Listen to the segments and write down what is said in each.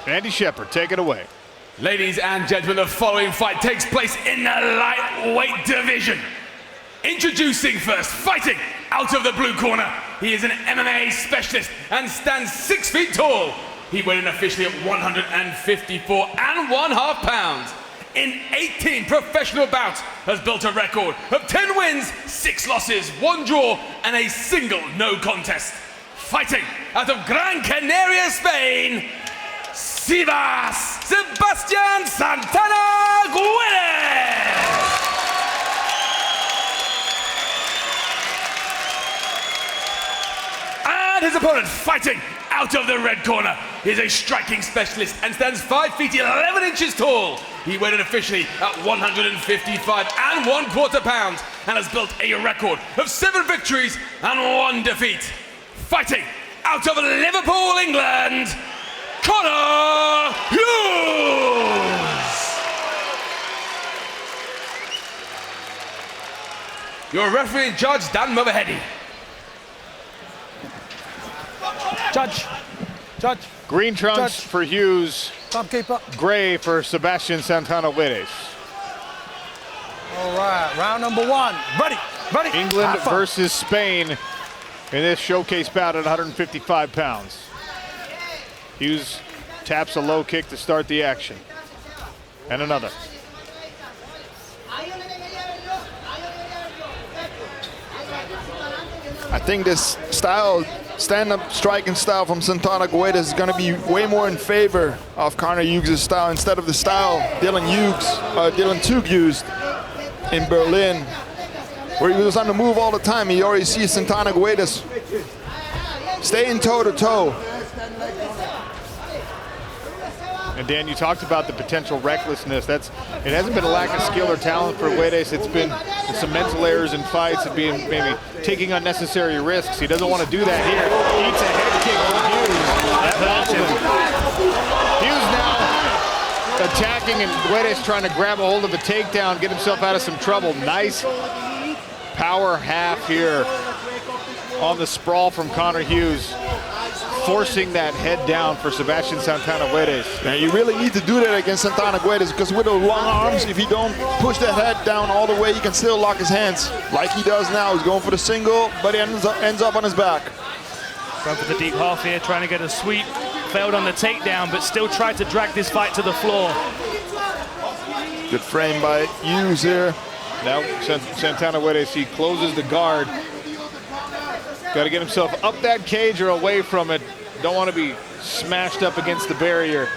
Andy Shepard, take it away. Ladies and gentlemen, the following fight takes place in the lightweight division. Introducing first, fighting out of the blue corner. He is an MMA specialist and stands 6 feet tall. He weighed in officially at 154.5 pounds. In 18 professional bouts, has built a record of 10 wins, 6 losses, 1 draw, and a single no contest. Fighting out of Gran Canaria, Spain, Sebastian Santana Guedes! And his opponent, fighting out of the red corner, is a striking specialist and stands 5 feet 11 inches tall. He weighed in officially at 155.25 pounds and has built a record of 7 victories and 1 defeat. Fighting out of Liverpool, England, Connor Hughes! Your referee and judge, Dan Moverheady. Judge. Green trunks Judge. for Hughes, Timekeeper. gray for Sebastian Santana Guedes. All right, round number 1. Ready. England versus Spain in this showcase bout at 155 pounds. Hughes taps a low kick to start the action. And another. I think this style, stand-up striking style from Santana Guedes is going to be way more in favor of Connor Hughes' style instead of the style Dylan Tug used in Berlin, where he was on the move all the time. You already see Santana Guedes staying toe-to-toe. And Dan, you talked about the potential recklessness. It hasn't been a lack of skill or talent for Guedes. It's been some mental errors in fights and being maybe taking unnecessary risks. He doesn't want to do that here. Eats a head kick from Hughes. Hughes now attacking, and Guedes trying to grab a hold of a takedown, get himself out of some trouble. Nice power half here on the sprawl from Connor Hughes, forcing that head down for Sebastian Santana Guedes. Now you really need to do that against Santana Guedes, because with those long arms, if you don't push that head down all the way, you can still lock his hands like he does now. He's going for the single, but he ends up on his back. Going for the deep half here, trying to get a sweep. Failed on the takedown, but still tried to drag this fight to the floor. Good frame by Hughes here. Now Santana Guedes, he closes the guard. Got to get himself up that cage or away from it. Don't want to be smashed up against the barrier.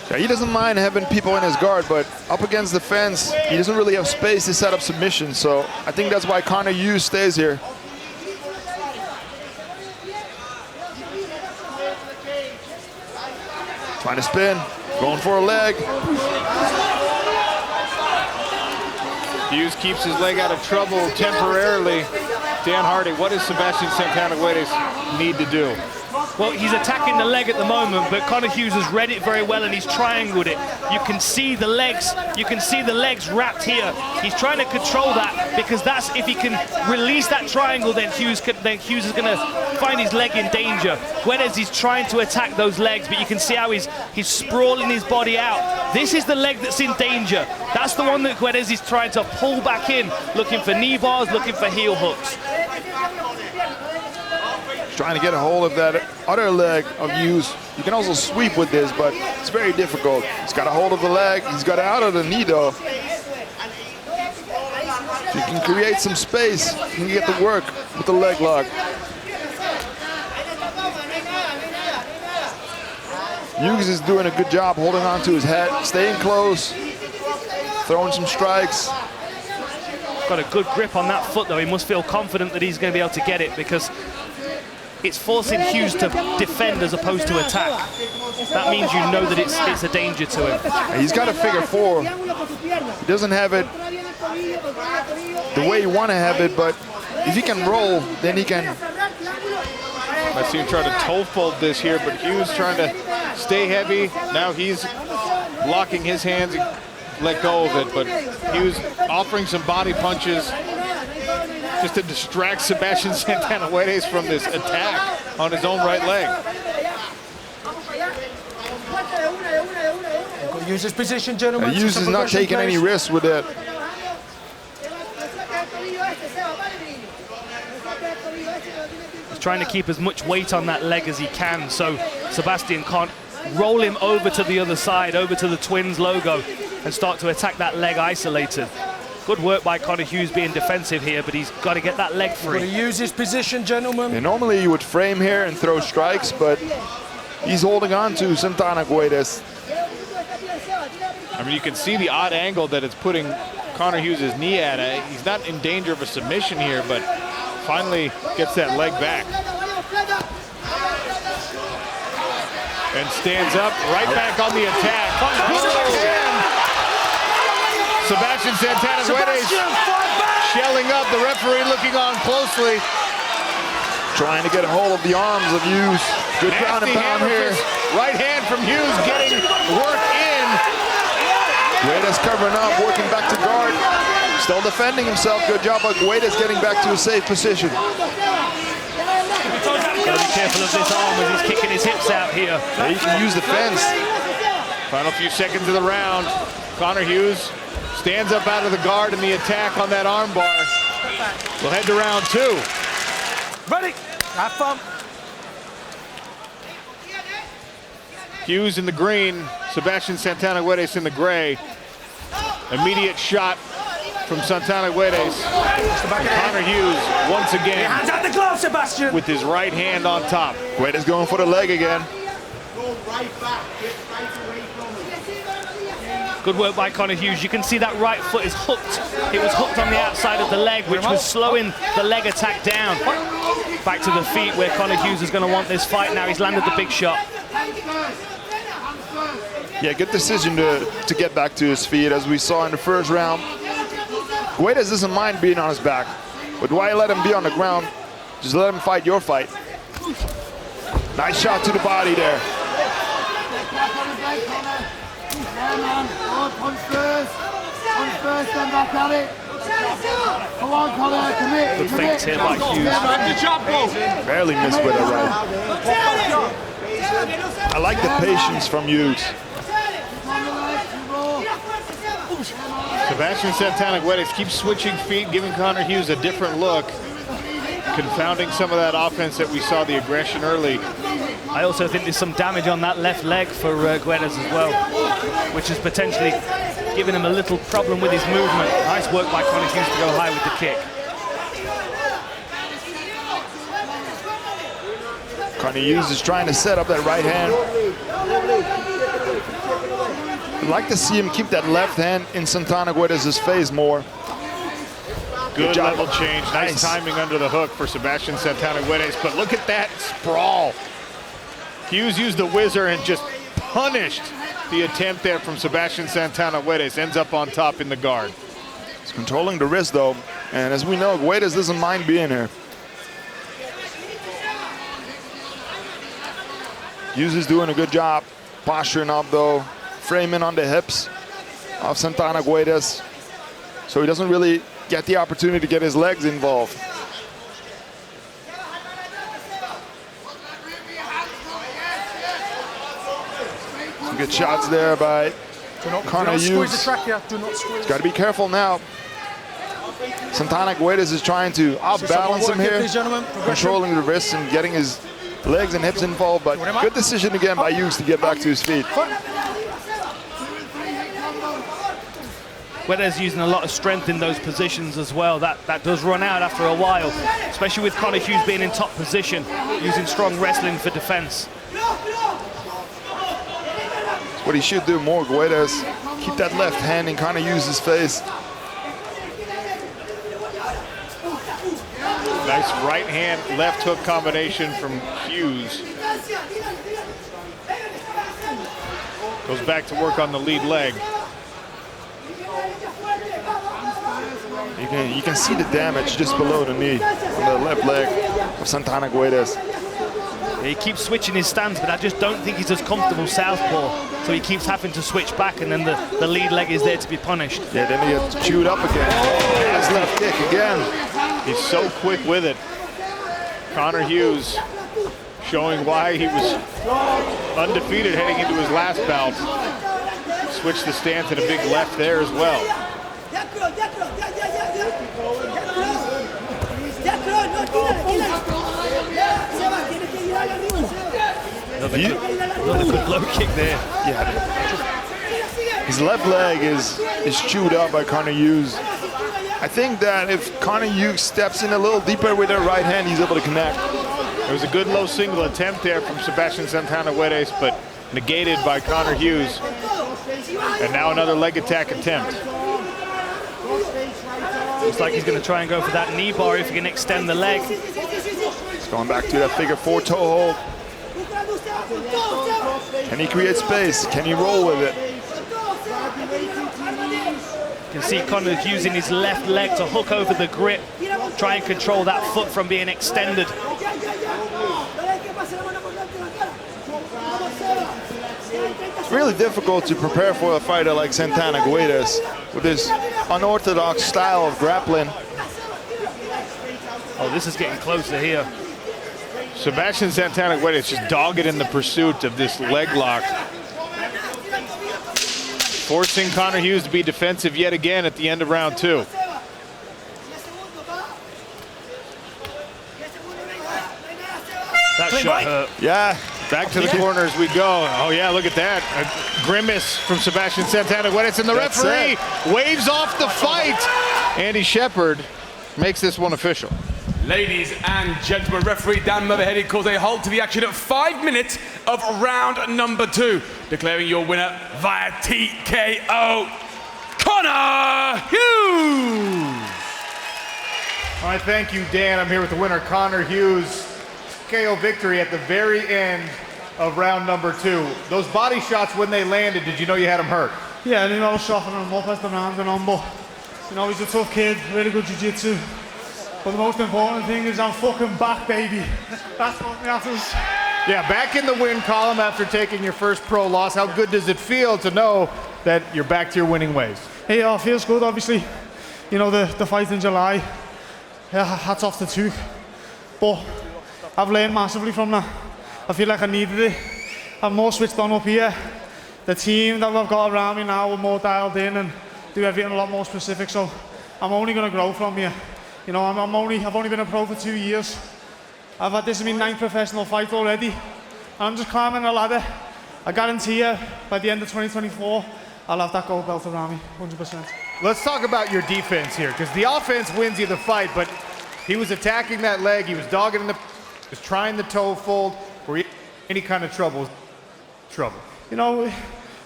Yeah, he doesn't mind having people in his guard, but up against the fence, he doesn't really have space to set up submission. So I think that's why Connor Hughes stays here. Trying to spin, going for a leg. Hughes keeps his leg out of trouble temporarily. Dan Hardy, what does Sebastian Santana Guedes need to do? Well, he's attacking the leg at the moment, but Connor Hughes has read it very well and he's triangled it. You can see the legs. You can see the legs wrapped here. He's trying to control that, because that's, if he can release that triangle, then Hughes is going to find his leg in danger. Guedes is trying to attack those legs, but you can see how he's sprawling his body out. This is the leg that's in danger. That's the one that Guedes is trying to pull back in, looking for knee bars, looking for heel hooks. Trying to get a hold of that other leg of Hughes. You can also sweep with this, but it's very difficult. He's got a hold of the leg. He's got it out of the knee, though. If you can create some space, you can get to work with the leg lock. Hughes is doing a good job holding on to his head, staying close, throwing some strikes. Got a good grip on that foot, though. He must feel confident that he's going to be able to get it, because it's forcing Hughes to defend as opposed to attack. That means you know that it's a danger to him. He's got a figure 4. He doesn't have it the way you want to have it, but if he can roll, then he can. I see him trying to toe fold this here, but Hughes trying to stay heavy. Now he's locking his hands and let go of it, but Hughes offering some body punches just to distract Sebastian Santana Guedes from this attack. on his own right leg. Use his position, gentlemen. Hughes is not taking any risks with it. He's trying to keep as much weight on that leg as he can, so Sebastian can't roll him over to the other side, over to the Twins logo, and start to attack that leg isolated. Good work by Connor Hughes being defensive here, but he's got to get that leg free. Got to use his position, gentlemen. And normally you would frame here and throw strikes, but he's holding on to Santana Guedes. I mean, you can see the odd angle that it's putting Connor Hughes' knee at. He's not in danger of a submission here, but finally gets that leg back. And stands up, right back on the attack. Sebastian Santana Guedes shelling up, the referee looking on closely. Trying to get a hold of the arms of Hughes. Good ground and pound here. Right hand from Hughes getting work in. Guedes covering up, working back to guard. Still defending himself. Good job by Guedes getting back to a safe position. Got to be careful of this arm as he's kicking his hips out here. Yeah, he can use the fence. Final few seconds of the round. Connor Hughes stands up out of the guard in the attack on that arm bar. We'll head to round 2. Ready? Have fun. Hughes in the green, Sebastian Santana Guedes in the gray. Immediate shot from Santana Guedes. Connor Hughes once again Hands out the glove, Sebastian. with his right hand on top. Guedes going for the leg again. Good work by Connor Hughes. You can see that right foot is hooked. It was hooked on the outside of the leg, which was slowing the leg attack down. Back to the feet where Connor Hughes is going to want this fight now. He's landed the big shot. Yeah, good decision to get back to his feet, as we saw in the first round. Guedes doesn't mind being on his back, but why let him be on the ground? Just let him fight your fight. Nice shot to the body there. Good feints here by Hughes. Barely missed with it right. I like the patience from Hughes. Sebastian Santana Guedes keeps switching feet, giving Connor Hughes a different look, confounding some of that offense that we saw, the aggression early. I also think there's some damage on that left leg for Guedes as well, which is potentially giving him a little problem with his movement. Nice work by Connor Hughes to go high with the kick. Connor Hughes is trying to set up that right hand. I'd like to see him keep that left hand in Santana Guedes' face more. Good level change. Nice timing under the hook for Sebastian Santana Guedes, but look at that sprawl. Hughes used the whizzer and just punished the attempt there from Sebastian Santana Guedes. Ends up on top in the guard. He's controlling the wrist though, and as we know, Guedes doesn't mind being here. Hughes is doing a good job posturing up though, framing on the hips of Santana Guedes, so he doesn't really get the opportunity to get his legs involved. Some good shots there by Connor Hughes. Squeeze the track here. Do not squeeze. Got to be careful now. Santana Guedes is trying to outbalance him here, controlling the wrists and getting his legs and hips involved, but good decision again by Hughes to get back to his feet. Guedes using a lot of strength in those positions as well. That does run out after a while, especially with Connor Hughes being in top position, using strong wrestling for defense. What he should do more, Guedes, keep that left hand in Connor Hughes' face. Nice right hand, left hook combination from Hughes. Goes back to work on the lead leg. You can see the damage just below the knee on the left leg of Santana Guedes. He keeps switching his stance, but I just don't think he's as comfortable southpaw. So he keeps having to switch back, and then the lead leg is there to be punished. Yeah, then he gets chewed up again. Nice left kick again. He's so quick with it. Connor Hughes showing why he was undefeated heading into his last bout. Switched the stance and a big left there as well. Another good low kick there. Yeah. His left leg is chewed up by Connor Hughes. I think that if Connor Hughes steps in a little deeper with her right hand, he's able to connect. There was a good low single attempt there from Sebastian Santana Guedes, but negated by Connor Hughes. And now another leg attack attempt. Looks like he's going to try and go for that knee bar if he can extend the leg. He's going back to that figure 4 toe hold. Can he create space? Can he roll with it? You can see Connor using his left leg to hook over the grip, try and control that foot from being extended. It's really difficult to prepare for a fighter like Santana Guedes with his unorthodox style of grappling. Oh, this is getting closer here. Sebastian Santana Guedes just dogged in the pursuit of this leg lock. Forcing Connor Hughes to be defensive yet again at the end of round 2. That shot hurt. Yeah. Back to the corner as we go. Oh yeah, look at that. A grimace from Sebastian Santana Guedes, and the referee waves off the fight. Andy Shepard makes this one official. Ladies and gentlemen, referee Dan Motherheady calls a halt to the action at 5 minutes of round number 2. Declaring your winner via TKO, Connor Hughes. All right, thank you, Dan. I'm here with the winner, Connor Hughes. KO victory at the very end of round number 2. Those body shots, when they landed, did you know you had him hurt? Yeah, I knew I was softening him up as the round went on, but you know, he's a tough kid, really good jiu-jitsu. But the most important thing is I'm fucking back, baby. That's what matters. Yeah, back in the win column after taking your first pro loss. How good does it feel to know that you're back to your winning ways? Hey, it feels good, obviously. You know, the fight in July, yeah, hats off to Tuke. But I've learned massively from that. I feel like I needed it. I'm more switched on up here. The team that I've got around me now are more dialed in and do everything a lot more specific. So I'm only going to grow from here. You know, I've only been a pro for 2 years. This is my 9th professional fight already. And I'm just climbing the ladder. I guarantee you, by the end of 2024, I'll have that gold belt around me, 100%. Let's talk about your defense here, because the offense wins you the fight, but he was attacking that leg, he was dogging in the, was trying the toe fold. Were you any kind of trouble? You know,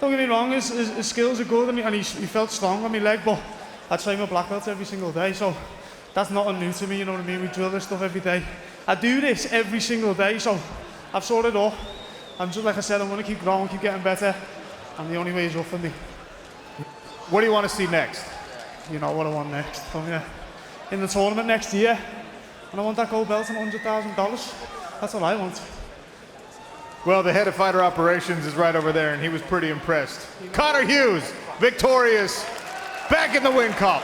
don't get me wrong, his skills are good, and he felt strong on my leg, but I train my black belts every single day, so that's nothing new to me, you know what I mean? We drill this stuff every day. I do this every single day, so I've sorted it all. I'm just, like I said, I'm going to keep growing, keep getting better, and the only way is up for me. What do you want to see next? You know what I want next. Yeah. In the tournament next year, and I want that gold belt and $100,000. That's what I want. Well, the head of fighter operations is right over there, and he was pretty impressed. Connor Hughes, victorious, back in the win column.